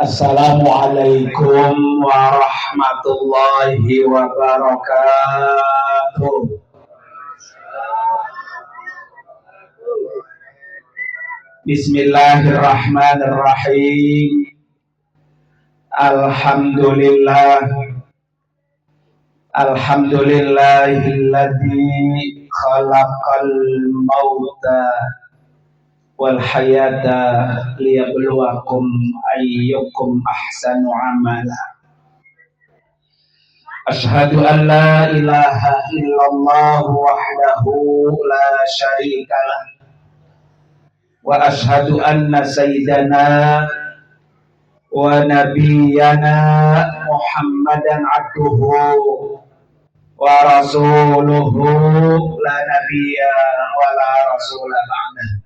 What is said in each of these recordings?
Assalamualaikum warahmatullahi wabarakatuh. Bismillahirrahmanirrahim. Alhamdulillah. Alhamdulillahilladzi khalaqal mauta wal hayata liyabluwakum ayyukum ahsanu amala. Asyhadu an la ilaha illallah wahdahu la syarikalah wa asyhadu anna sayyidana wa nabiyyana Muhammadan abduhu wa rasuluhu la nabiyya wa la rasula ba'da.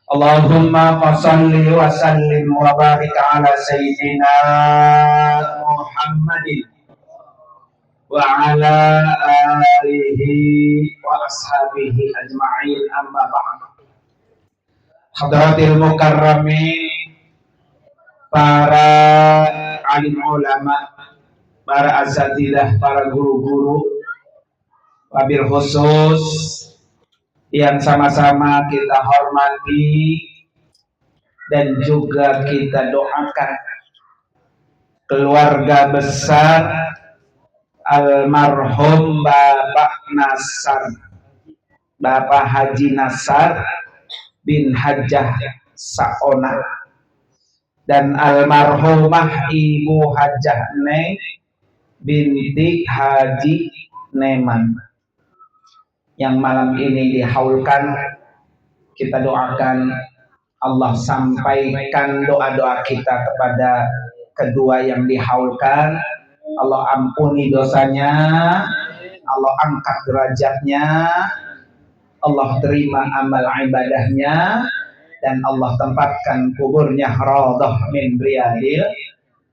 Allahumma salli wa sallim wa barik ala sayyidina Muhammadin wa ala alihi wa ashabihi ajma'in, amma ba'd. Hadratil mukarramin, para alim ulama, para asatidah, para guru-guru, wabil khusus yang sama-sama kita hormati dan juga kita doakan keluarga besar almarhum Bapak Nasar, Bapak Haji Nasar bin Hajjah Saona, dan almarhumah Ibu Hajjah Neng binti Haji Neman yang malam ini dihaulkan. Kita doakan Allah sampaikan doa-doa kita kepada kedua yang dihaulkan. Allah ampuni dosanya, Allah angkat derajatnya, Allah terima amal ibadahnya, dan Allah tempatkan kuburnya raudhah min riyadil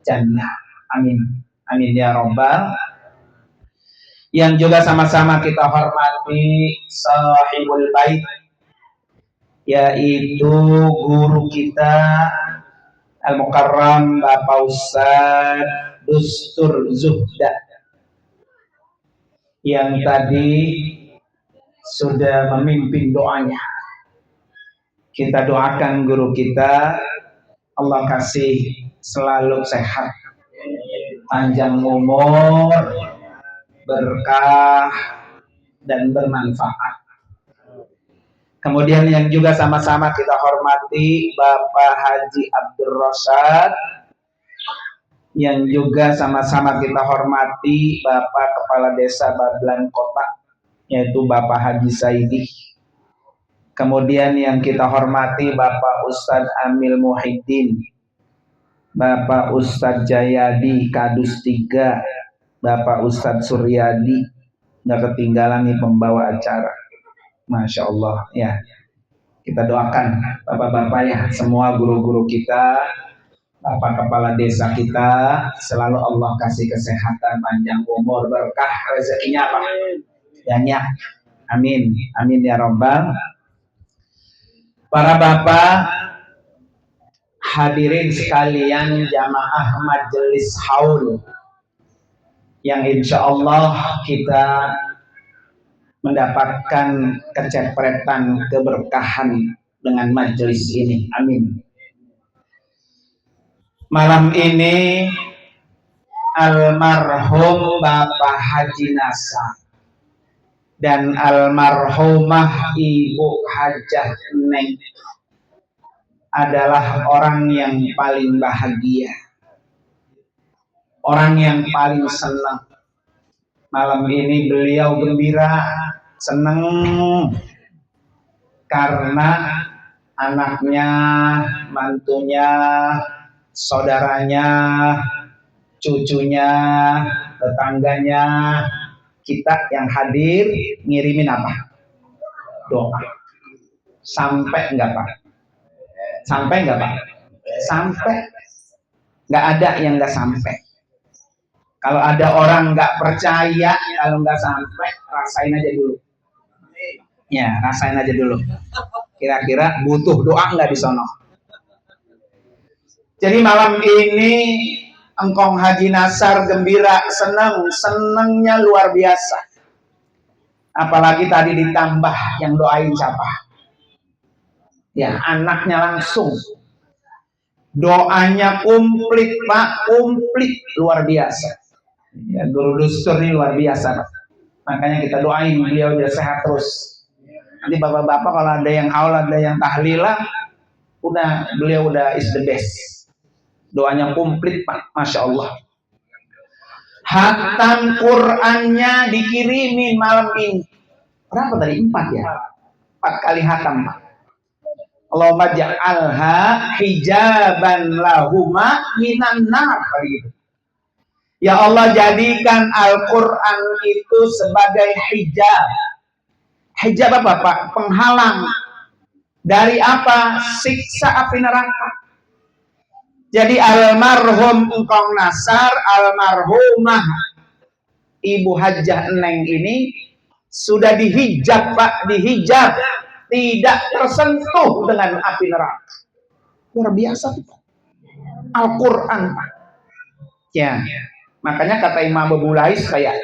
jannah. Amin. Amin ya rabbal. Yang juga sama-sama kita hormati sahibul bait, yaitu guru kita Al-Mukarram Bapak Ustaz Dustur Zuhda, yang tadi sudah memimpin doanya. Kita doakan guru kita, Allah kasih selalu sehat, panjang umur, berkah dan bermanfaat. Kemudian yang juga sama-sama kita hormati Bapak Haji Abdul Rosyad, yang juga sama-sama kita hormati Bapak Kepala Desa Bablan Kota, yaitu Bapak Haji Saidi. Kemudian yang kita hormati Bapak Ustadz Amil Muhyiddin, Bapak Ustadz Jayadi Kadus 3, Bapak Ustadz Suryadi, nggak ketinggalan nih pembawa acara. Masya Allah ya. Kita doakan bapak-bapak ya, semua guru-guru kita, bapak kepala desa kita, selalu Allah kasih kesehatan, panjang umur, berkah rezekinya apa? Banyak. Amin. Amin ya rabbal. Para bapak hadirin sekalian, jamaah majelis haul yang insya Allah kita mendapatkan kecepretan keberkahan dengan majelis ini. Amin. Malam ini almarhum Bapak Haji Nasar dan almarhumah Ibu Hajjah Neng adalah orang yang paling bahagia, orang yang paling senang. Malam ini beliau gembira, senang karena anaknya, mantunya, saudaranya, cucunya, tetangganya, kita yang hadir ngirimin apa? Doa. Sampai enggak Pak? Sampai enggak Pak? Sampai. Enggak ada yang enggak sampai. Kalau ada orang nggak percaya, kalau nggak sampai, rasain aja dulu. Ya, rasain aja dulu. Kira-kira butuh doa nggak di sono? Jadi malam ini engkong Haji Nasar gembira, senangnya luar biasa. Apalagi tadi ditambah yang doain siapa? Ya, anaknya langsung. Doanya komplit, Pak, komplit, luar biasa. Ya, Guru Dustur ini luar biasa, Pak. Makanya kita doain beliau biar sehat terus. Nanti bapak-bapak kalau ada yang haul, ada yang tahlilah, beliau udah is the best. Doanya komplit, Pak, Masya Allah. Hatam Qur'annya dikirimin malam ini. Berapa tadi? 4 ya? 4 kali hatam, Pak. Allahumma ja'alha hijaban lahuma minan nar. Gitu. Ya Allah, jadikan Al-Quran itu sebagai hijab. Hijab apa, Pak? Penghalang. Dari apa? Siksa api neraka. Jadi almarhum Engkong Nasar, almarhumah Ibu Hajjah Neng ini sudah dihijab, Pak, dihijab, tidak tersentuh dengan api neraka. Luar biasa, Pak. Al-Quran, Pak. Ya, makanya kata Imam Abu Lais kayak,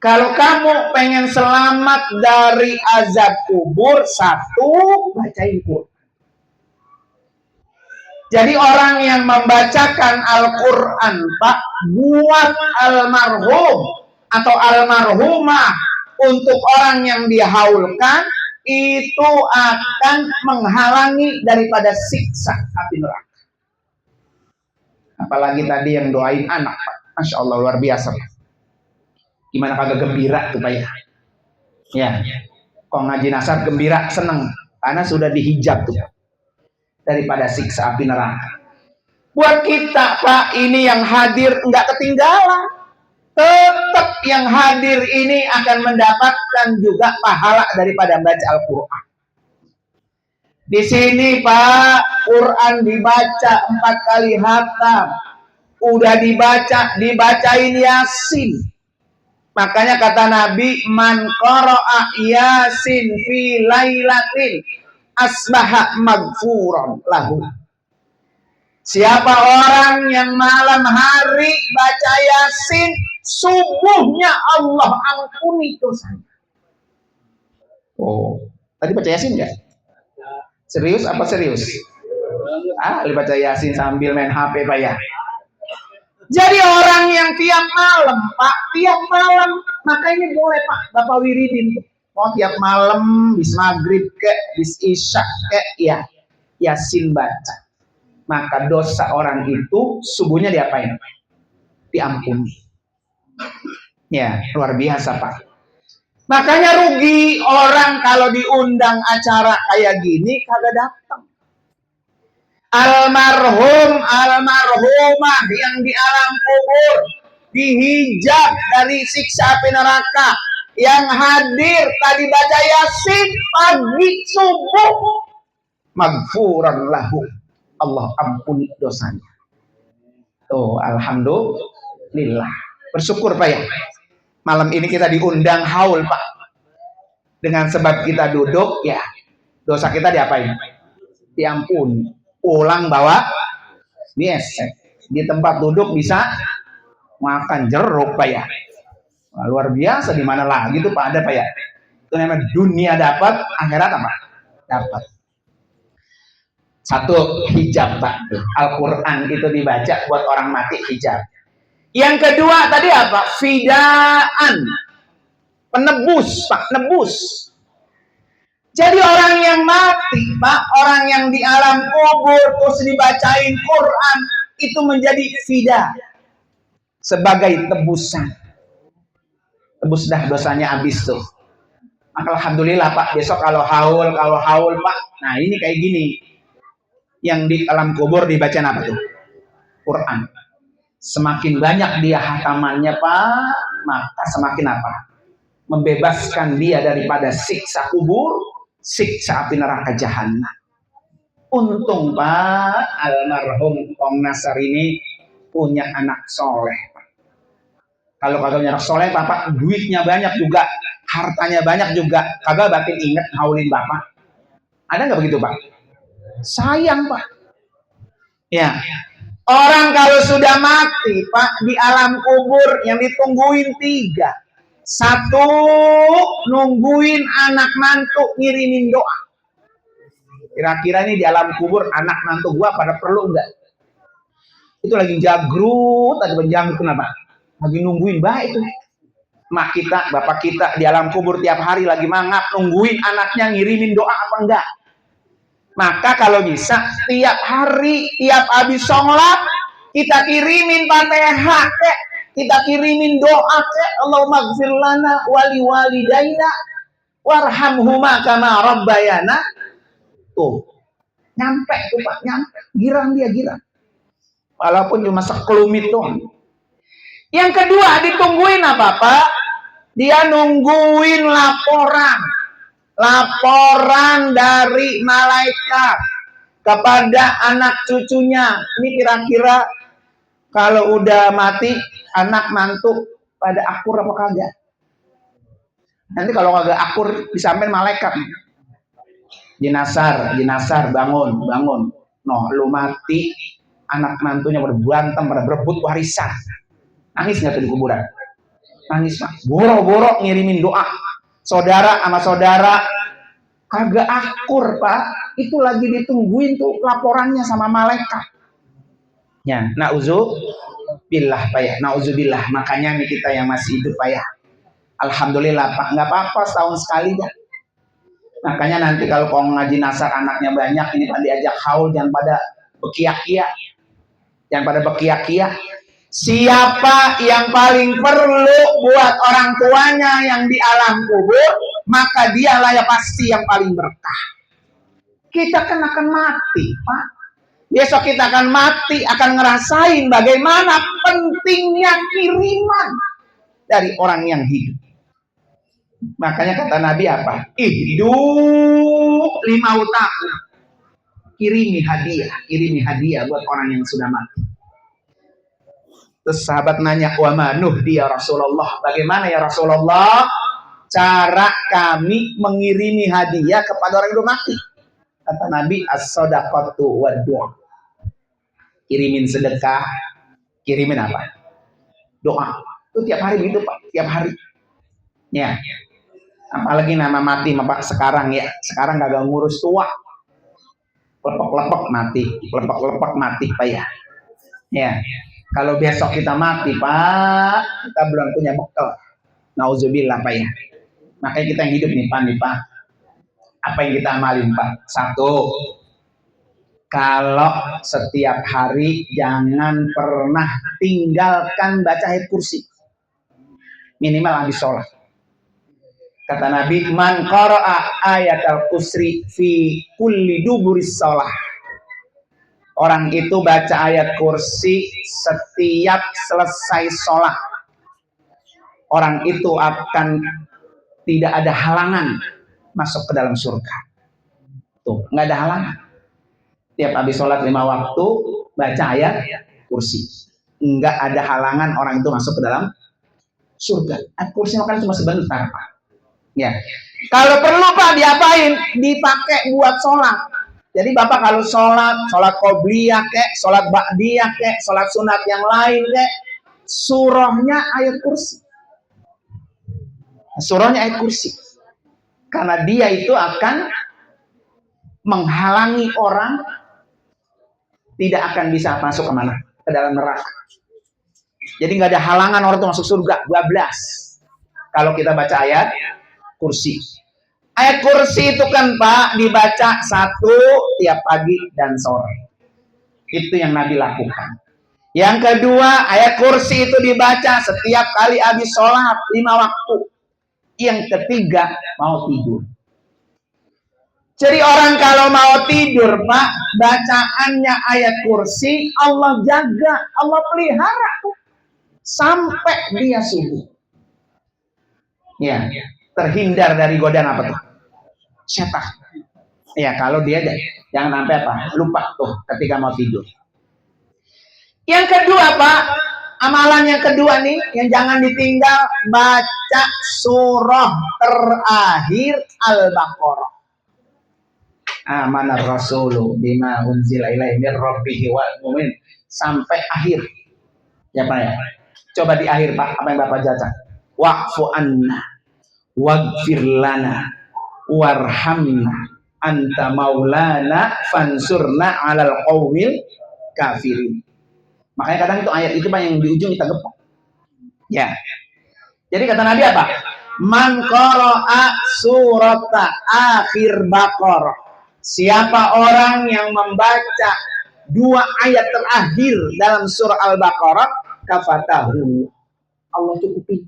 kalau kamu pengen selamat dari azab kubur, satu, bacain Quran. Jadi orang yang membacakan Al-Quran, Pak, buat almarhum atau almarhumah untuk orang yang dihaulkan, itu akan menghalangi daripada siksa api neraka. Apalagi tadi yang doain anak, Pak. Masya Allah, luar biasa, Pak. Gimana kagak gembira tuh, Pak ya? Ya, Kong Haji Nasar gembira, seneng, karena sudah dihijab tuh daripada siksa api neraka. Buat kita, Pak, ini yang hadir nggak ketinggalan. Tetap yang hadir ini akan mendapatkan juga pahala daripada baca Al-Quran. Di sini, Pak, Quran dibaca 4 kali hatam. Udah dibacain Yasin. Makanya kata Nabi, man qara'a Yasin fi lailatin asbaha magfuran lahu. Siapa orang yang malam hari baca Yasin, subuhnya Allah ampuni dosanya. Oh, tadi baca Yasin nggak? Serius apa serius? Baca Yasin sambil main HP, Pak ya. Jadi orang yang tiap malam, Pak, tiap malam, maka ini boleh, Pak, Bapak wiridin tuh. Oh, tiap malam, bis maghrib ke, bis isya ke, ya, Yasin baca. Maka dosa orang itu subuhnya diapain? Diampuni. Ya, luar biasa, Pak. Makanya rugi orang kalau diundang acara kayak gini kagak datang. Almarhumah yang di alam kubur dihijab dari siksa api neraka, yang hadir tadi baca Yasin pagi subuh, magfuran lahu, Allah ampuni dosanya. Tuh, alhamdulillah, bersyukur, Pak ya. Malam ini kita diundang haul, Pak. Dengan sebab kita duduk, ya, dosa kita diapain? Diampuni. Pulang bawa biesek. Di tempat duduk bisa makan jeruk, Pak ya. Nah, luar biasa, di mana lagi tuh, Pak, ada, Pak ya. Itu namanya dunia dapat, akhirat apa? Dapat. Satu, hijab, Pak. Al-Quran itu dibaca buat orang mati, hijab. Yang kedua tadi apa? Fidaan. Penebus, Pak, nebus. Jadi orang yang mati, Pak, orang yang di alam kubur terus dibacain Quran, itu menjadi fida, sebagai tebusan. Tebus dah dosanya habis tuh. Maka alhamdulillah, Pak, besok kalau haul, Pak, nah ini kayak gini. Yang di alam kubur dibaca apa tuh? Quran. Semakin banyak dia hatamannya, Pak, maka semakin apa? Membebaskan dia daripada siksa kubur, siksa api neraka jahanam. Untung, Pak, almarhum Kong Nasar ini punya anak soleh, Pak. Kalau kagak punya anak soleh, Bapak duitnya banyak juga, hartanya banyak juga, kagak bakal inget haulin Bapak. Ada nggak begitu, Pak? Sayang, Pak. Ya, Orang kalau sudah mati, Pak, di alam kubur yang ditungguin 3. 1, nungguin anak mantu ngirimin doa. Kira-kira ini di alam kubur anak mantu gua pada perlu enggak? Itu lagi jagrut, lagi berjanggut kenapa? Lagi nungguin baik itu. Mak kita, bapak kita di alam kubur tiap hari lagi mangap nungguin anaknya ngirimin doa apa enggak? Maka kalau bisa tiap hari, tiap habis sholat kita kirimin Fatihah kek, kita kirimin doa kek, Allahumma gfir lana wali walidaina warhamhuma kama rabbayana. Tuh, nyampe tuh Pak, nyampe. Girang dia, girang. Walaupun cuma sekelumit doang. Yang kedua ditungguin apa Pak? Dia nungguin laporan dari malaikat kepada anak cucunya. Ini kira-kira kalau udah mati anak mantu pada akur apa kagak? Nanti kalau kagak akur disampein malaikat. Jenazar bangun. Noh, lu mati, anak mantunya berantem, berebut warisan. Nangis nggak tuh di kuburan? Nangis Pak. Boro-boro ngirimin doa. Saudara sama saudara kagak akur Pak, itu lagi ditungguin tuh laporannya sama malaikat. Ya, nauzubillah Pak ya, nauzubillah. Makanya nih kita yang masih hidup Pak ya, alhamdulillah Pak, nggak apa-apa setahun sekali dah. Makanya nanti kalau kau ngaji nasar anaknya banyak, ini Pak diajak haul, jangan pada bekiak-kiak. Siapa yang paling perlu buat orang tuanya yang di alam kubur, maka dialah yang pasti yang paling berkah. Kita kan akan mati, Pak. Besok kita akan mati, akan ngerasain bagaimana pentingnya kiriman dari orang yang hidup. Makanya kata Nabi apa? Hidup 5 tahun. Kirimi hadiah buat orang yang sudah mati. Terus sahabat nanya, wa manuh dia Rasulullah. Bagaimana ya Rasulullah cara kami mengirimi hadiah kepada orang yang sudah mati? Kata Nabi, as-sadaqatu wa doa. Kirimin sedekah, kirimin apa? Doa. Itu tiap hari gitu Pak, tiap hari. Ya. Apalagi nama mati Pak sekarang ya. Sekarang kagak ngurus tua. Lepek-lepek mati Pak ya. Ya. Kalau besok kita mati Pak, kita belum punya bekal. Nauzubillah Pak ya. Makanya kita yang hidup nih Pak. Apa yang kita amalin Pak? 1, kalau setiap hari jangan pernah tinggalkan baca ayat kursi. Minimal habis sholat. Kata Nabi, man qara'a ayatal kursi fi kulli duburis sholah. Orang itu baca ayat kursi setiap selesai sholat. Orang itu akan tidak ada halangan masuk ke dalam surga. Tuh, nggak ada halangan. Tiap habis sholat 5 waktu baca ayat kursi. Nggak ada halangan orang itu masuk ke dalam surga. Ayat kursi makan cuma sebentar Pak. Ya. Kalau perlu Pak diapain? Dipakai buat sholat. Jadi Bapak kalau sholat qobliyah kek, sholat ba'diyah kek, sholat sunat yang lain kek, surahnya ayat kursi. Surahnya ayat kursi. Karena dia itu akan menghalangi orang tidak akan bisa masuk kemana? Ke dalam neraka. Jadi nggak ada halangan orang itu masuk surga. 12. Kalau kita baca ayat kursi. Ayat kursi itu kan Pak dibaca 1 tiap pagi dan sore. Itu yang Nabi lakukan. Yang kedua, ayat kursi itu dibaca setiap kali habis sholat 5 waktu. Yang ketiga, mau tidur. Jadi orang kalau mau tidur Pak, bacaannya ayat kursi, Allah jaga, Allah pelihara sampai dia subuh. Ya, terhindar dari godaan apa tuh? Setan. Ya, kalau dia jangan sampai apa? Lupa tuh ketika mau tidur. Yang kedua Pak, amalan yang kedua nih yang jangan ditinggal, baca surah terakhir Al-Baqarah. Amanar rasulu bima unzila ilaihi mir rabbihi wal mu'min sampai akhir. Ya Pak ya. Coba di akhir Pak, apa yang Bapak baca? Wa'fu anna waghfir lana warhamna anta maulana fansurna 'alal qaumil kafirin. Makanya kadang itu ayat itu Pak yang di ujung kita gepok. Ya. Jadi kata Nabi apa? Man qara'a surata akhir Baqarah. Siapa orang yang membaca 2 ayat terakhir dalam surah Al-Baqarah, kafatahu. Allah cukupin.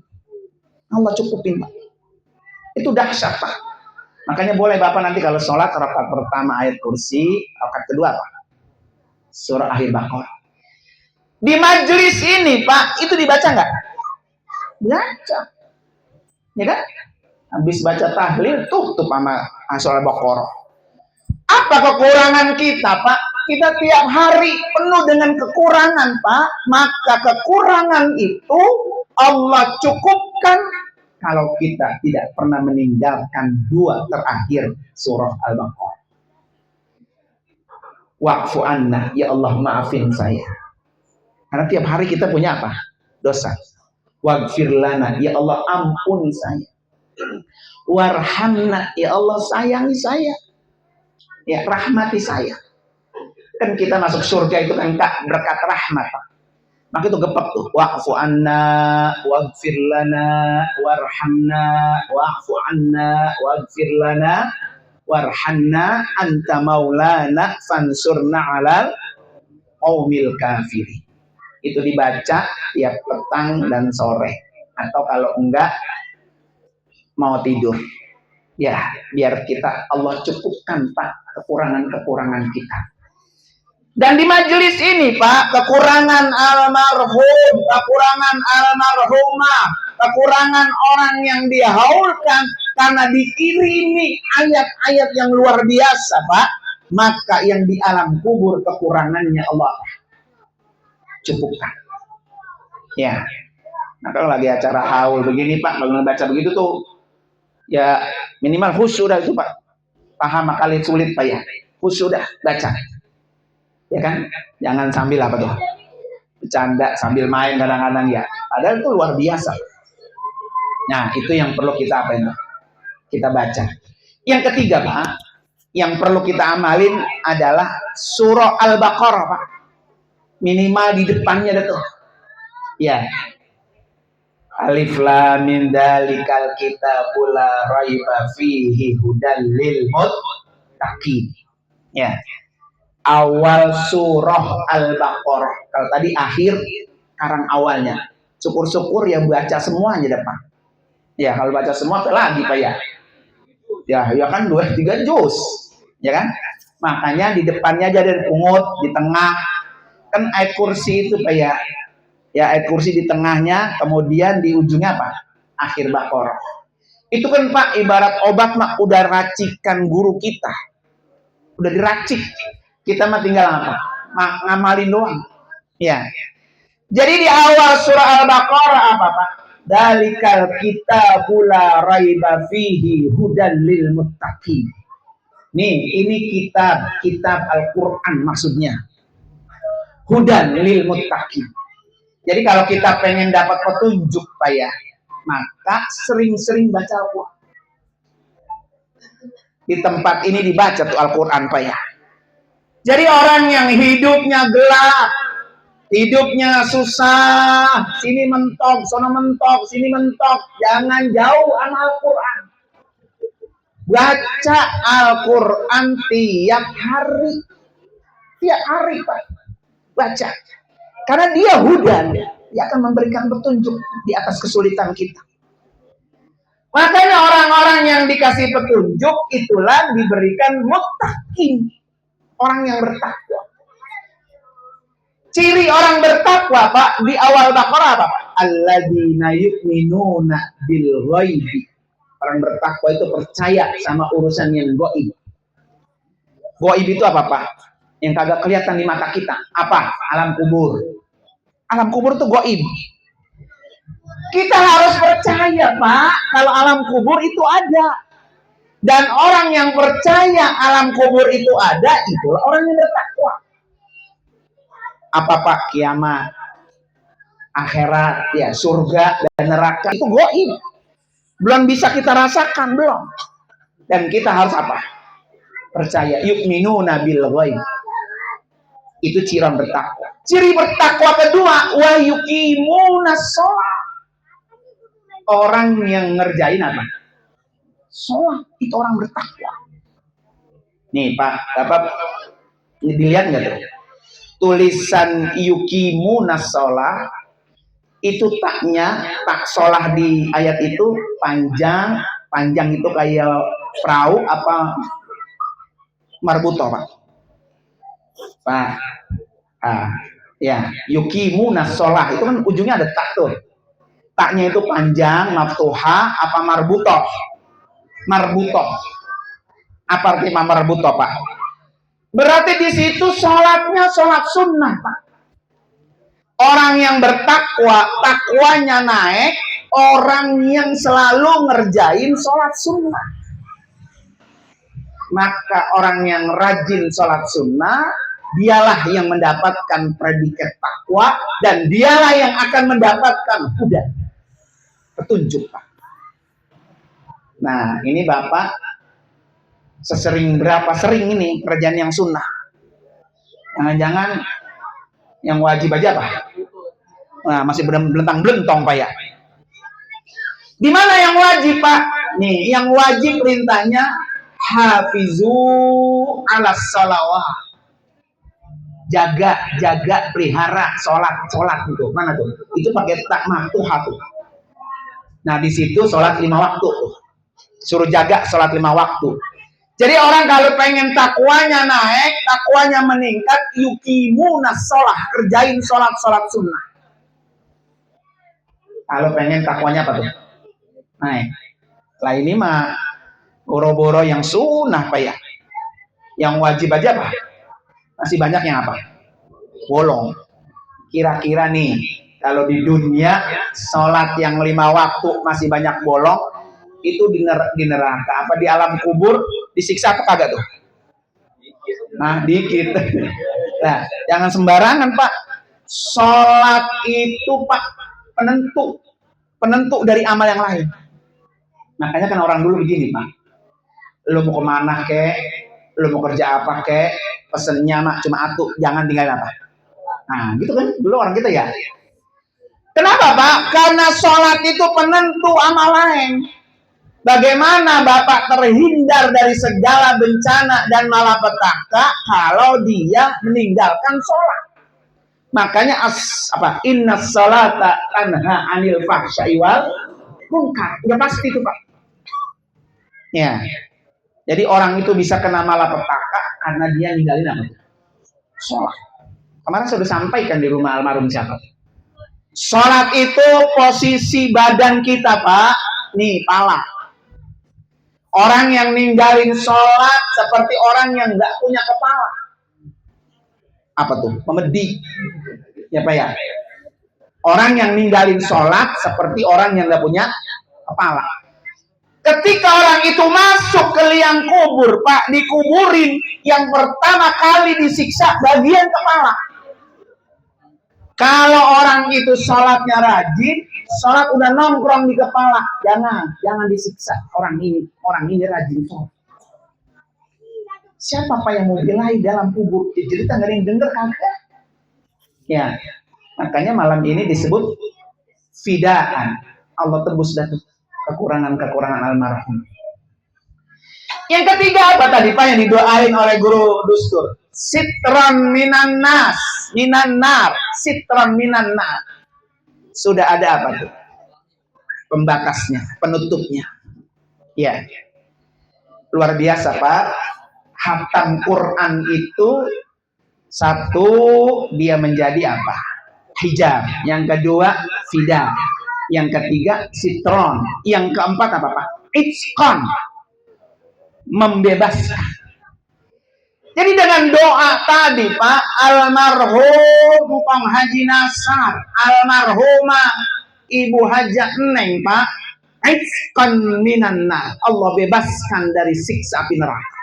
Allah cukupin, Pak. Itu dahsyat, Pak. Makanya boleh Bapak nanti kalau sholat rakaat pertama ayat kursi, rakaat kedua apa? Surah akhir Baqarah. Di majelis ini, Pak, itu dibaca nggak? Baca. Ya kan? Habis baca tahlil, tutup sama surah Al-Baqarah. Apa kekurangan kita, Pak? Kita tiap hari penuh dengan kekurangan, Pak. Maka kekurangan itu Allah cukupkan kalau kita tidak pernah meninggalkan 2 terakhir surah Al-Baqarah. Wa'fu anna, ya Allah maafin saya. Karena tiap hari kita punya apa? Dosa. Waghfir lana, ya Allah ampuni saya. Warhamna, ya Allah sayangi saya. Ya rahmati saya. Kan kita masuk surga itu kan berkat rahmat. Maka itu gepek tuh. Wa'fu anna waghfir lana warhamna wa'fu anna waghfir lana warhamna anta maulana fansurna 'alal qaumil kafirin. Itu dibaca tiap petang dan sore. Atau kalau enggak mau tidur. Ya, biar kita Allah cukupkan Pak kekurangan-kekurangan kita. Dan di majelis ini Pak, kekurangan almarhum, kekurangan almarhumah, kekurangan orang yang dihaulkan karena dikirimi ayat-ayat yang luar biasa Pak, maka yang di alam kubur kekurangannya Allah cukupkan. Ya. Nah kalau lagi acara haul begini Pak, kalau baca begitu tuh ya minimal khusyuk dah itu Pak. Paham kali sulit Pak ya. Khusyuk dah baca. Ya kan? Jangan sambil apa tuh? Bercanda sambil main kadang-kadang ya. Padahal itu luar biasa. Nah, itu yang perlu kita apa ini? Kita baca. Yang ketiga Pak, yang perlu kita amalin adalah surah Al-Baqarah Pak. Minimal di depannya ada tuh. Ya. Alif lam mim dzalikal kitabul la raiba fihi hudal lil muttaqin. Ya. Awal surah Al-Baqarah. Kalau tadi akhir, sekarang awalnya. Syukur-syukur yang baca semuanya depan. Ya, kalau baca semua lagi Pak ya. Ya kan 2-3 juz. Ya kan? Makanya di depannya aja ada pungut, di tengah. Kan ayat kursi itu Pak ya. Ya ayat kursi di tengahnya, kemudian di ujungnya apa? Akhir Baqarah. Itu kan Pak ibarat obat Mak, udah racikan guru kita. Udah diracik. Kita mah tinggal apa? Ngamalin doang. Ya. Jadi di awal surah Al-Baqarah apa Pak? Dalikal kitabul la raiba fihi hudan lil muttaqin. Nih, ini kitab Al-Qur'an maksudnya. Hudan lil muttaqin. Jadi kalau kita pengen dapat petunjuk Pak ya, maka sering-sering baca Al-Quran. Di tempat ini dibaca tuh Al-Quran Pak ya. Jadi orang yang hidupnya gelap, hidupnya susah, sini mentok, sono mentok, sini mentok, jangan jauh sama Al-Quran. Baca Al-Quran tiap hari. Tiap hari Pak. Baca. Karena dia hudan, dia akan memberikan petunjuk di atas kesulitan kita. Makanya orang-orang yang dikasih petunjuk itulah diberikan muttaqin, orang yang bertakwa. Ciri orang bertakwa Pak di awal Baqarah apa Pak? Alladzina yu'minuna bil ghaibi. Orang bertakwa itu percaya sama urusan yang gaib. Gaib itu apa Pak? Yang kagak kelihatan di mata kita. Apa? Alam kubur. Alam kubur itu gaib. Kita harus percaya Pak, kalau alam kubur itu ada. Dan orang yang percaya alam kubur itu ada, itulah orang yang bertakwa. Apa Pak? Kiamat, akhirat, ya surga dan neraka itu gaib. Belum bisa kita rasakan, belum. Dan kita harus apa? Percaya. Yu'minuna bil ghaib. Itu ciri bertakwa. Ciri bertakwa kedua, wa yuqimunas shalah. Orang yang ngerjain apa? Sholat. Itu orang bertakwa. Nih Pak, Bapak dilihat nggak tuh? Tulisan yuqimunas shalah itu taknya, tak sholah di ayat itu panjang. Panjang itu kayak perahu apa marbuto Pak? Pak, ya yuqimunas shalah itu kan ujungnya ada tak tuh. Taknya itu panjang, maftuha apa marbuto? Marbuto. Apa arti marbuto Pak? Berarti di situ sholatnya sholat sunnah Pak. Orang yang bertakwa, takwanya naik. Orang yang selalu ngerjain sholat sunnah. Maka orang yang rajin sholat sunnah, dialah yang mendapatkan predikat takwa. Dan dialah yang akan mendapatkan huda, petunjuk Pak. Nah ini Bapak sesering berapa sering ini kerjaan yang sunnah? Jangan-jangan yang wajib aja Pak? Nah masih belentang-belentong Pak ya. Di mana yang wajib Pak? Nih yang wajib perintahnya hafizu ala sholawat. Jaga, pelihara sholat itu. Mana tuh? Itu pakai tak maftuha tuh. Nah di situ sholat 5 waktu tuh. Suruh jaga sholat 5 waktu. Jadi orang kalau pengen takwanya naik, takwanya meningkat, yuqimunas shalah, kerjain sholat sunnah. Kalau pengen takwanya apa tuh? Naik. Lah ini mah boro-boro yang sunnah Pak ya. Yang wajib aja Pak. Masih banyak yang apa? Bolong. Kira-kira nih, kalau di dunia sholat yang 5 waktu masih banyak bolong, itu di neraka apa di alam kubur disiksa apa kagak tuh? Nah dikit. Nah jangan sembarangan Pak. Sholat itu Pak penentu dari amal yang lain. Makanya kan orang dulu begini Pak. Lu mau kemana kek? Lu mau kerja apa kek? Pesennya mak cuma atuh, jangan tinggalin apa. Nah gitu kan dulu orang kita ya. Kenapa Pak? Karena sholat itu penentu amal lain. Bagaimana Bapak terhindar dari segala bencana dan malapetaka kalau dia meninggalkan sholat? Makanya inna sholata tanha anil fahsya'i wal munkar. Udah pasti itu Pak. Ya. Jadi orang itu bisa kena malapetaka karena dia ninggalin apa? Sholat. Kemarin sudah sampaikan di rumah almarhum siapa? Sholat itu posisi badan kita Pak. Nih pala. Orang yang ninggalin sholat seperti orang yang nggak punya kepala. Apa tuh? Memedi. Ya Pak ya. Orang yang ninggalin sholat seperti orang yang nggak punya kepala. Ketika orang itu masuk ke liang kubur, Pak, dikuburin, yang pertama kali disiksa bagian kepala. Kalau orang itu sholatnya rajin, sholat udah nongkrong di kepala, jangan disiksa. Orang ini rajin sholat. Siapa Pak yang mau belain dalam kubur? Jadi nggak ada yang denger kagak? Ya, makanya malam ini disebut fidaan. Allah tebus dah kekurangan almarhum. Yang ketiga apa tadi Pak yang didoain oleh guru Dustur? Sitran minan nar, sitran minan nar. Sudah ada apa tuh? Pembatasnya, penutupnya. Ya. Luar biasa Pak. Hatam Quran itu satu dia menjadi apa? Hijab. Yang kedua fida. Yang ketiga sitron. Yang keempat apa Pak? Itqan. Membebaskan. Jadi dengan doa tadi Pak, almarhum Kang Haji Nasar, almarhumah Ibu Hajah Neng Pak, Aitskan minanna, Allah bebaskan dari siksa api neraka.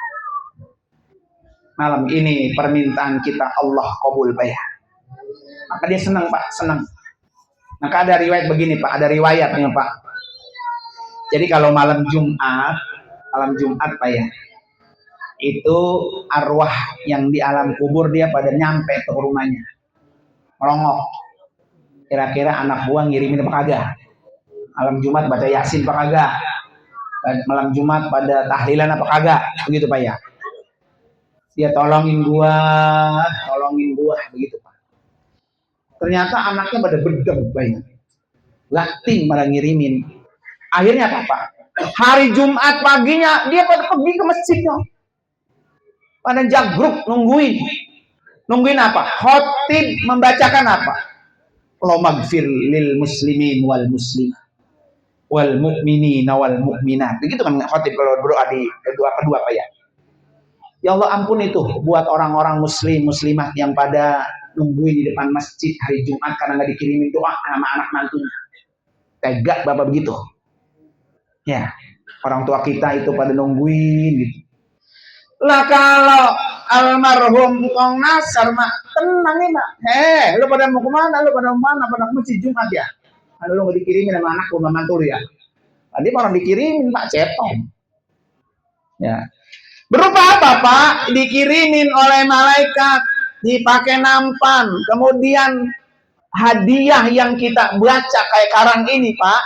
Malam ini permintaan kita Allah kabul bayar. Maka dia senang Pak, senang. Maka ada riwayat begini Pak, ada riwayatnya Pak. Jadi kalau malam Jumat Pak ya, itu arwah yang di alam kubur dia pada nyampe ke rumahnya, melongok. Kira-kira anak buah ngirimin apa kagak? Malam Jumat baca Yasin apa kagak? Malam Jumat pada tahlilan apa kagak? Begitu Pak ya. Dia tolongin gua begitu Pak. Ternyata anaknya pada bedeg banyak. Lating pada ngirimin. Akhirnya apa Pak? Hari Jumat paginya dia pada pergi ke masjidnya. Pada jagruk nungguin apa? Khotib membacakan apa? Allahumma gfir lil muslimin wal muslimat wal mu'minina wal mu'minat. Begitu kan khotib kalau berdoa di kedua Pak ya. Ya Allah ampun itu buat orang-orang muslimat yang pada nungguin di depan masjid hari Jumat karena nggak dikirimin doa sama anak mantunya. Tega Bapak begitu. Ya, orang tua kita itu pada nungguin gitu. Lah kalau almarhum Kong Nasar mak tenang nih mak. Lu pada mau kemana? Pada masjid Jumat ya? Kalau lu nggak dikirimin sama anak rumah mantu ya. Tadi orang dikirimin Pak Cepong. Ya. Berupa apa Pak? Dikirimin oleh malaikat, dipakai nampan, kemudian hadiah yang kita baca kayak karang ini Pak,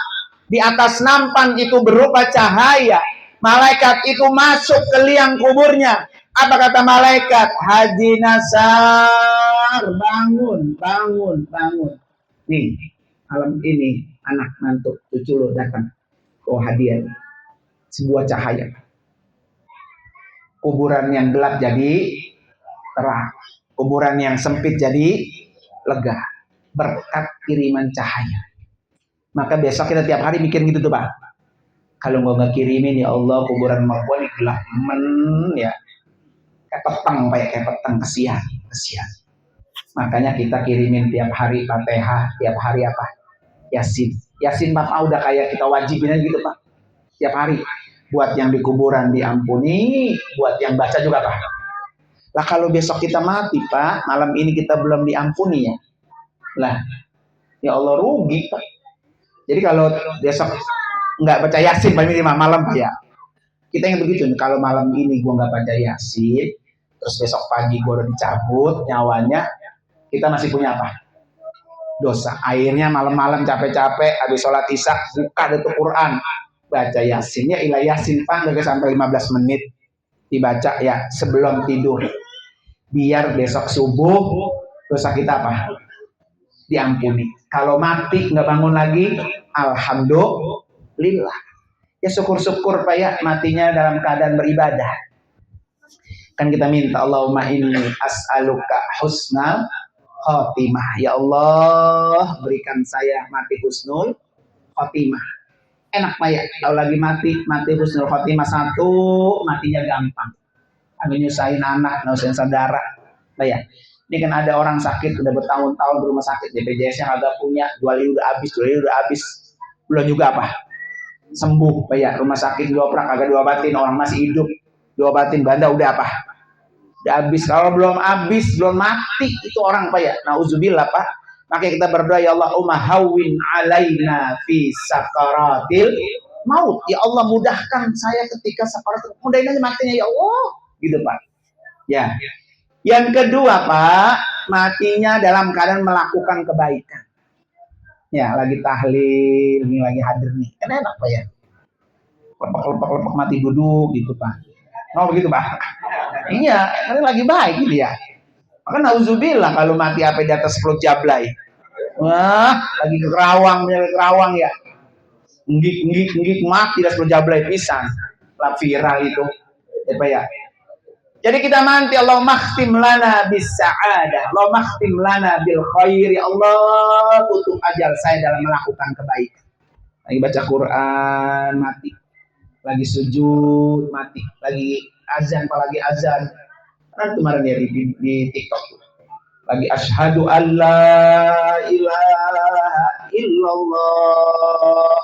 di atas nampan itu berupa cahaya. Malaikat itu masuk ke liang kuburnya. Apa kata malaikat? Haji Nasar, bangun. Nih, malam ini anak mantu cucu lo datang. Hadiah. Sebuah cahaya. Kuburan yang gelap jadi terang. Kuburan yang sempit jadi lega. Berkat kiriman cahaya. Maka besok kita tiap hari mikir gitu tuh Pak. Kalau nggak kirimin ya Allah kuburan mertua ini gelap ya. Kayak petang Pak ya, kayak petang kesian. Makanya kita kirimin tiap hari Fatihah, tiap hari apa? Yasin Bapak udah kayak kita wajibin aja gitu Pak. Tiap hari. Buat yang di kuburan diampuni, buat yang baca juga Pak. Lah kalau besok kita mati Pak, malam ini kita belum diampuni ya. Lah, ya Allah rugi Pak. Jadi kalau besok nggak baca Yasin malam Pak ya. Kita yang begitu, kalau malam ini gua nggak baca Yasin, terus besok pagi gua udah dicabut nyawanya, kita masih punya apa? Dosa. Akhirnya malam-malam capek-capek, habis sholat isya, buka itu Quran. Baca Yasin, ya ilah Yasin Pak, gak sampai 15 menit dibaca ya sebelum tidur. Biar besok subuh dosa kita apa? Diampuni. Kalau mati nggak bangun lagi, alhamdulillah. Ya syukur-syukur Pak ya matinya dalam keadaan beribadah. Kan kita minta Allahumma inni as'aluka husnal khotimah. Ya Allah berikan saya mati husnul khotimah. Enak Pak ya, kalau lagi mati husnul khotimah satu, matinya gampang. Kami nyusahin anak, nyusahin saudara. Pak ya, ini kan ada orang sakit udah bertahun-tahun di rumah sakit, BPJS-nya kagak punya, 2 lili udah habis, belum juga apa? Sembuh Pak ya, rumah sakit dioprak kagak diobatin, orang masih hidup, diobatin banda udah apa? Udah habis. Kalau belum habis, belum mati itu orang Pak ya. Nauzubillah Pak. Maka kita berdoa ya Allah hawwin alaina fi sakaratil maut. Ya Allah mudahkan saya ketika sakaratul maut. Mudahin aja matinya ya Allah. Gitu Pak. Ya. Yang kedua Pak, matinya dalam keadaan melakukan kebaikan. Ya, lagi tahlil, ini lagi hadir nih. Kan enak Pak ya. Lepak mati duduk gitu Pak. Oh begitu Pak. Iya, ini lagi baik gitu ya. Maka nauzubillah kalau mati apa di atas perut jablay. Wah, lagi kerawang ya. Nggik mati di atas perut jablay pisan. Lah viral itu. Ya Pak ya. Jadi kita nanti Allah makhtim lana bis sa'adah, Allah makhtim lana bil khairi. Allah tutup ajal saya dalam melakukan kebaikan. Lagi baca Quran mati. Lagi sujud mati. Lagi azan apalagi azan. Kan kemarin ya di TikTok lagi asyhadu alla ilaha illallah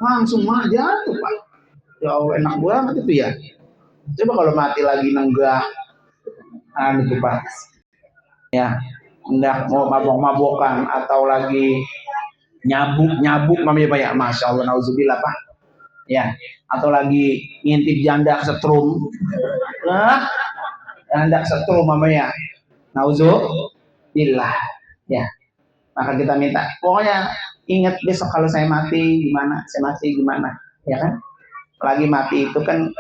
langsung aja tuh Pak. Ya Allah, enak banget itu ya. Coba kalau mati lagi nenggah, itu Pak. Ya, hendak mau mabok-mabokan atau lagi nyabuk namanya Pak ya. Masya Allah, nauzubillah Pak. Ya, atau lagi ngintip janda setrum. Nah, janda setrum namanya. Nauzubillah. Ya, maka kita minta, pokoknya ingat besok kalau saya mati gimana, ya kan? Apalagi mati itu kan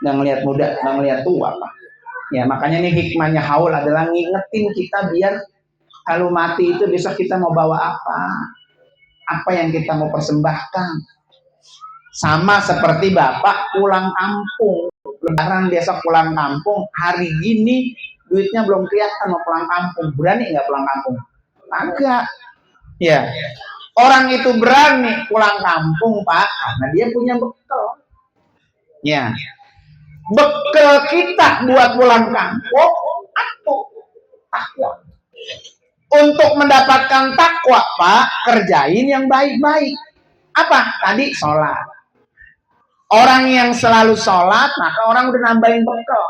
nggak ngelihat muda, nggak ngelihat tua Pak. Ya, makanya nih hikmahnya haul adalah ngingetin kita biar kalau mati itu besok kita mau bawa apa yang kita mau persembahkan. Sama seperti Bapak pulang kampung, lebaran besok pulang kampung, hari gini duitnya belum kelihatan mau pulang kampung, berani nggak pulang kampung? Agak. Ya, orang itu berani pulang kampung Pak, karena dia punya bekal. Ya, bekal kita buat pulang kampung takwa. Untuk mendapatkan takwa Pak, kerjain yang baik-baik. Apa? Tadi sholat. Orang yang selalu sholat, maka orang udah nambahin bekal.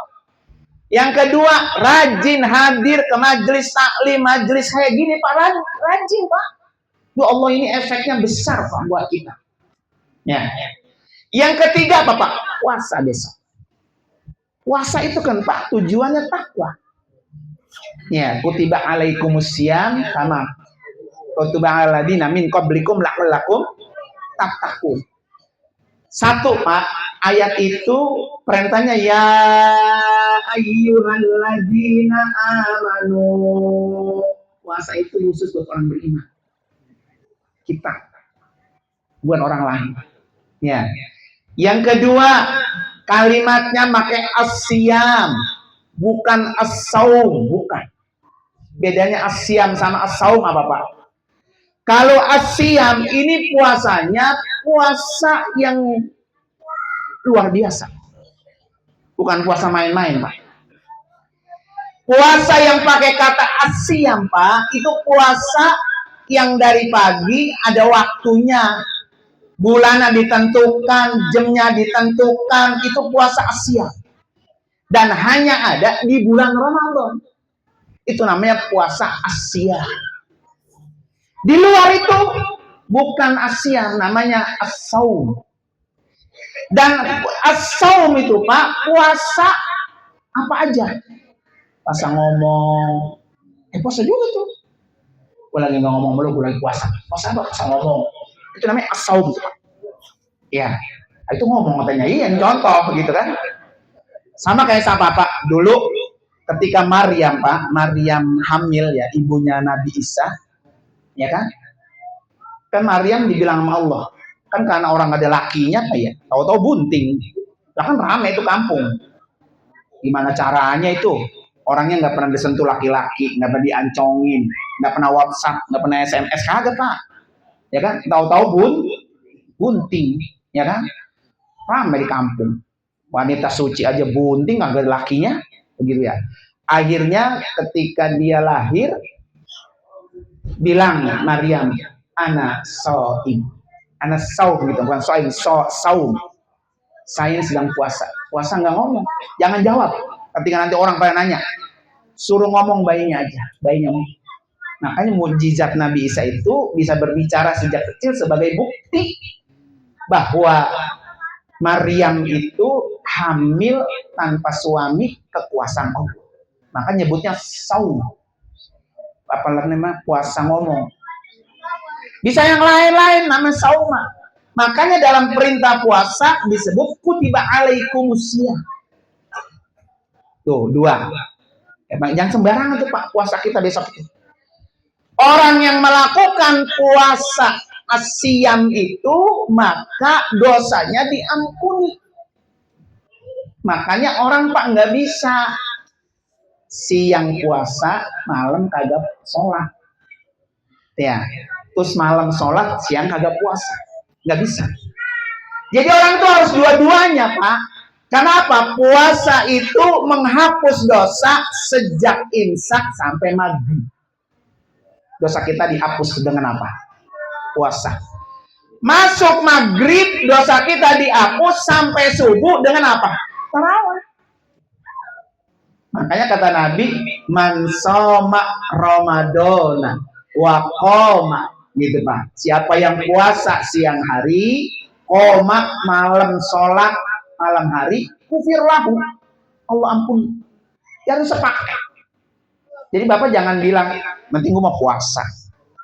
Yang kedua, rajin hadir ke majelis taklim, majelis kayak gini Pak, rajin Pak. Ya Allah, ini efeknya besar Pak buat kita. Ya. Yang ketiga apa Pak? Puasa besok. Puasa itu kan Pak tujuannya takwa. Ya, kutiba alaikumusiyam sama kutiba aladina min qablikum la'allakum tattaqun. Satu Pak, ayat itu perintahnya ya ayyuhalladzina amanu. Puasa itu khusus buat orang beriman. Kita buat orang lain. Ya. Yang kedua, kalimatnya pakai asyam, bukan as-saum, bukan. Bedanya asyam sama as-saum apa Pak? Kalau asyam ini puasanya puasa yang luar biasa. Bukan puasa main-main Pak. Puasa yang pakai kata asyam Pak, itu puasa yang dari pagi ada waktunya. Bulannya ditentukan, jamnya ditentukan, itu puasa asyam. Dan hanya ada di bulan Ramadan. Itu namanya puasa asyam. Di luar itu bukan asyam, namanya as-saum. Dan as-saum itu Pak, puasa apa aja. Puasa ngomong. Puasa juga tuh. Gue lagi nggak ngomong mulu, gue lagi puasa. Puasa apa? Puasa ngomong. Itu namanya as-saum Pak. Ya, itu ngomong katanya. Iya, contoh gitu kan. Sama kayak sama Pak. Dulu ketika Maryam Pak, Maryam hamil ya, ibunya Nabi Isa. Ya kan? Kan Maryam dibilang sama Allah. Kan karena orang ada lakinya Pak ya. Tahu-tahu bunting. Lah kan rame itu kampung. Gimana caranya itu? Orangnya nggak pernah disentuh laki-laki, nggak pernah diancongin, nggak pernah WhatsApp, nggak pernah SMS, kagak Pak. Ya kan? Tahu-tahu bunting. Ya kan? Ramai di kampung. Wanita suci aja bunting, nggak ada lakinya, begitu ya. Akhirnya ketika dia lahir, bilang Maryam, ana saum, gitu, bukan saum. Saya sedang puasa. Puasa nggak ngomong, jangan jawab. Ketika nanti orang pada nanya, suruh ngomong bayinya aja, bayinya ngomong. Makanya mukjizat Nabi Isa itu bisa berbicara sejak kecil sebagai bukti bahwa Maryam itu hamil tanpa suami, kekuasaan Allah. Maka nyebutnya saum. Apa namanya? Puasa ngomong. Bisa yang lain-lain namanya sauma. Makanya dalam perintah puasa disebut kutiba alaikumusiyam. Tuh, dua. Emang jangan sembarangan tuh Pak puasa kita besok itu. Orang yang melakukan puasa asyam itu maka dosanya diampuni. Makanya orang Pak nggak bisa siang puasa, malam kagak sholat. Ya, terus malam sholat, siang kagak puasa, nggak bisa. Jadi orang tuh harus dua-duanya Pak. Kenapa? Puasa itu menghapus dosa sejak imsak sampai maghrib. Dosa kita dihapus dengan apa? Puasa. Masuk maghrib dosa kita dihapus sampai subuh dengan apa? Tarawih. Makanya kata Nabi, man soma Ramadana wa qoma, gitu Pak. Siapa yang puasa siang hari, qoma malam sholat malam hari, kufir lahu, Allah ampuni. Jangan sepakat. Jadi Bapak jangan bilang, penting gue mau puasa.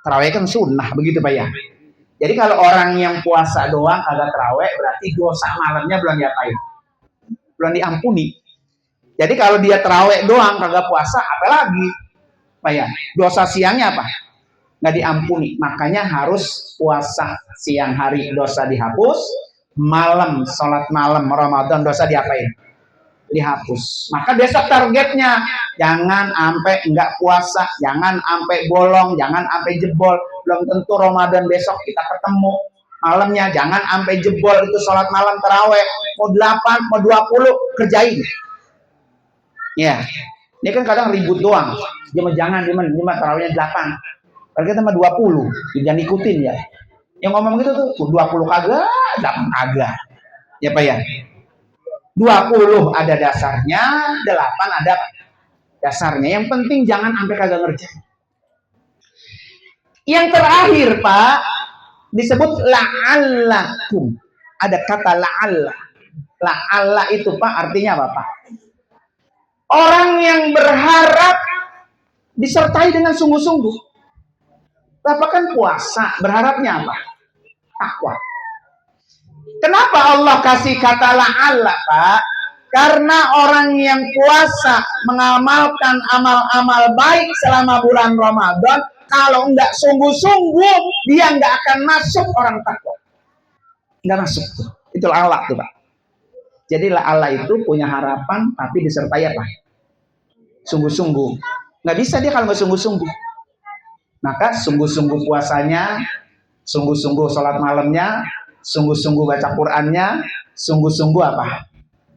Tarawih kan sunnah, begitu Pak ya. Jadi kalau orang yang puasa doang kagak tarawih, berarti dosa malamnya belum diapain, belum diampuni. Jadi kalau dia tarawih doang kagak puasa, apalagi Pak ya, dosa siangnya apa? Nggak diampuni. Makanya harus puasa siang hari dosa dihapus, malam sholat malam Ramadan dosa diapain? Dihapus. Maka besok targetnya jangan sampai nggak puasa, jangan sampai bolong, jangan sampai jebol. Belum tentu Ramadan besok kita ketemu malamnya. Jangan sampai jebol itu sholat malam taraweh. Mau 8, mau 20 kerjain. Ya, ini kan kadang ribut doang. Jangan tarawehnya 8. Kalau kita mah 20, jangan ikutin ya. Yang ngomong gitu tuh 20 kagak, 8 kagak. Ya Pak ya. 20 ada dasarnya, 8 ada dasarnya. Yang penting jangan sampai kagak ngerjain. Yang terakhir Pak, disebut la'allakum. Ada kata la'alla. La'alla itu Pak artinya apa Pak? Orang yang berharap disertai dengan sungguh-sungguh. Bapak kan puasa, berharapnya apa? Takwa. Kenapa Allah kasih kata la'alla Pak? Karena orang yang puasa mengamalkan amal-amal baik selama bulan Ramadan, kalau enggak sungguh-sungguh, dia enggak akan masuk orang takwa. Enggak masuk tuh. Itu la'alla tuh Pak. Jadi la'alla itu punya harapan, tapi disertai apa? Sungguh-sungguh. Nggak bisa dia kalau nggak sungguh-sungguh. Maka sungguh-sungguh puasanya, sungguh-sungguh sholat malamnya, sungguh-sungguh baca Qur'annya, sungguh-sungguh apa?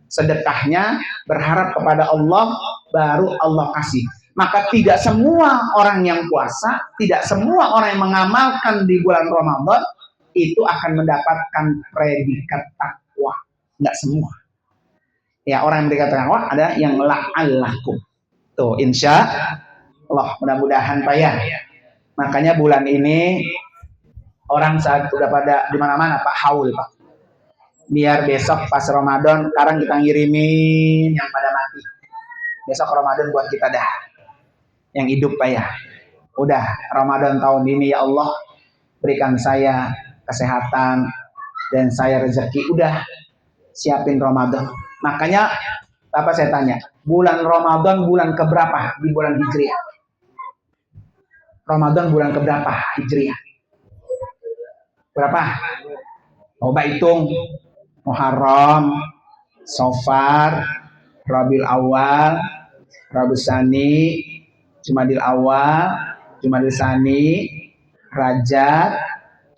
Sedekahnya, berharap kepada Allah, baru Allah kasih. Maka tidak semua orang yang puasa, tidak semua orang yang mengamalkan di bulan Ramadan itu akan mendapatkan predikat takwa. Nggak semua. Ya, orang yang predikat takwa ada yang la'allakum. Tuh, insya Allah, mudah-mudahan Pak ya. Makanya bulan ini orang saat udah pada di mana-mana Pak haul Pak. Biar besok pas Ramadan, sekarang kita ngirimin yang pada mati. Besok Ramadan buat kita dah. Yang hidup Pak ya. Udah Ramadan tahun ini ya Allah, berikan saya kesehatan dan saya rezeki. Udah siapin Ramadan. Makanya Bapak saya tanya, bulan Ramadan bulan keberapa di bulan Hijriah? Ramadan bulan keberapa Hijriah? Berapa? Coba hitung. Muharram, Safar, Rabiul Awal, Rabiul Tsani, Jumadil Awal, Jumadil Tsani, Rajab,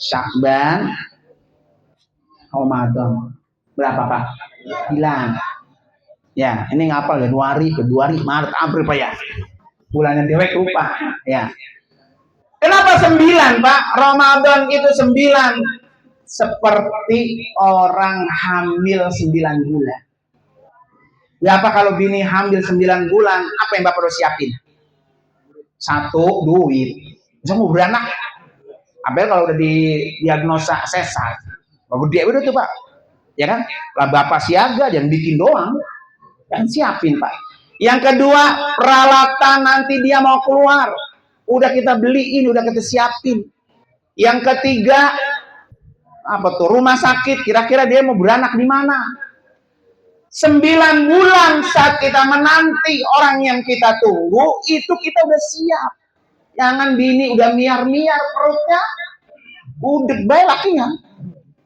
Syakban, Ramadan. Berapa Pak? 9. Ya, ini ngapal Januari, Februari, Maret, April Pak ya. Bulannya dewek lupa. Ya. Kenapa 9 Pak? Ramadan itu 9. Seperti orang hamil 9 bulan. Berapa kalau bini hamil 9 bulan, apa yang Bapak harus siapin? 1, duit. Bisa mau beranak. Apalagi kalau udah didiagnosa sesar. Bapak dia udah tuh Pak. Ya kan? Lah Bapak siaga, jangan bikin doang. Dan siapin Pak. Yang kedua, peralatan nanti dia mau keluar. Udah kita beliin, udah kita siapin. Yang ketiga, apa tuh? Rumah sakit. Kira-kira dia mau beranak di mana? 9 bulan saat kita menanti orang yang kita tunggu, itu kita udah siap. Jangan bini udah miar-miar perutnya. Udah baik lakinya.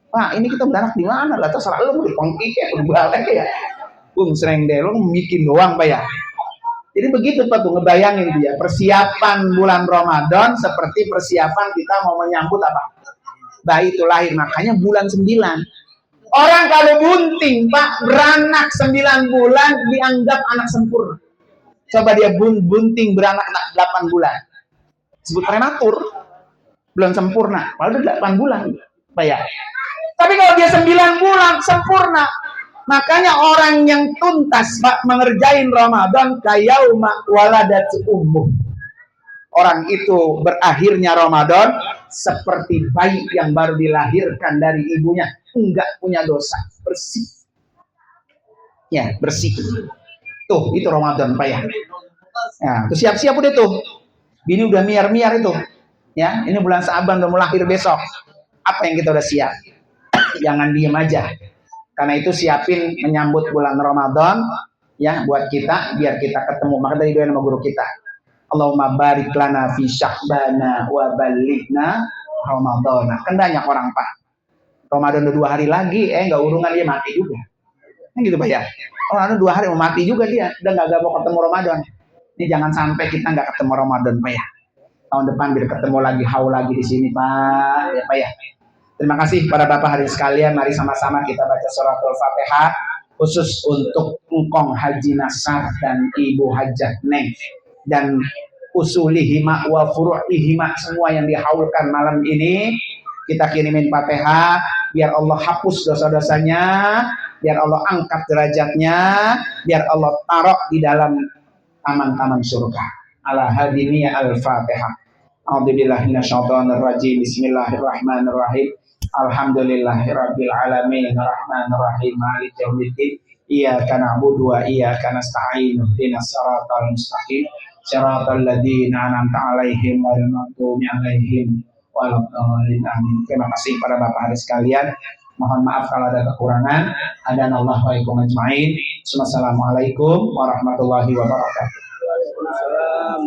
Pak, ini kita beranak di mana? Lah terserah lu mau dipongki kayak berbalik ya. Sering deh, lo bikin doang Pak ya. Jadi begitu Pak tuh, ngebayangin dia persiapan bulan Ramadan seperti persiapan kita mau menyambut apa? Bayi itu lahir, makanya bulan 9. Orang kalau bunting Pak, beranak 9 bulan dianggap anak sempurna. Coba dia bunting beranak 8 bulan. Disebut prematur. Belum sempurna, padahal 8 bulan. Pak ya. Tapi kalau dia 9 bulan sempurna, makanya orang yang tuntas Pak mengerjain Ramadan kayauma waladat ummuh. Orang itu berakhirnya Ramadan seperti bayi yang baru dilahirkan dari ibunya, enggak punya dosa, bersih. Ya, bersih. Tuh, itu Ramadan Pak ya. Nah, tuh siap-siap udah tuh. Bini udah miar-miar itu. Ya, ini bulan Sa'ban udah mau lahir besok. Apa yang kita udah siap? Jangan diem aja. Karena itu siapin menyambut bulan Ramadan ya buat kita biar kita ketemu. Maka tadi doa sama guru kita. Allahumma barik lana fi sya'bana wa balighna Ramadana. Kan banyak orang Pak. Ramadan udah 2 hari lagi, nggak urungan dia mati juga. Kan gitu Pak ya. Ramadan 2 hari mau mati juga dia. Udah nggak mau ketemu Ramadan. Ini jangan sampai kita nggak ketemu Ramadan Pak ya. Tahun depan biar ketemu lagi haul lagi di sini Pak. Ya Pak ya. Terima kasih para bapak hadirin sekalian. Mari sama-sama kita baca suratul Fatihah khusus untuk Engkong Haji Nasar dan Ibu Hajat Neng dan usulihima wa furu'ihima semua yang dihaulkan malam ini. Kita kirimin Fatihah biar Allah hapus dosa-dosanya, biar Allah angkat derajatnya, biar Allah taruh di dalam taman-taman surga. Ala hadini al-Fatihah. A'udzubillahi minasyaitonir rajim. Bismillahirrahmanirrahim. Alhamdulillahirabbil alamin arrahmanir rahim maliki yaumiddin. Iyyaka na'budu wa iyyaka nasta'in. Ihdinas siratal mustaqim. Siratal ladzina an'amta 'alaihim ghairil maghdubi 'alaihim waladdallin. Amin. Terima kasih para bapak hadirin sekalian. Mohon maaf kalau ada kekurangan. Hadanallahu wa iyyakum ajmain. Wassalamualaikum warahmatullahi wabarakatuh. Waalaikumsalam.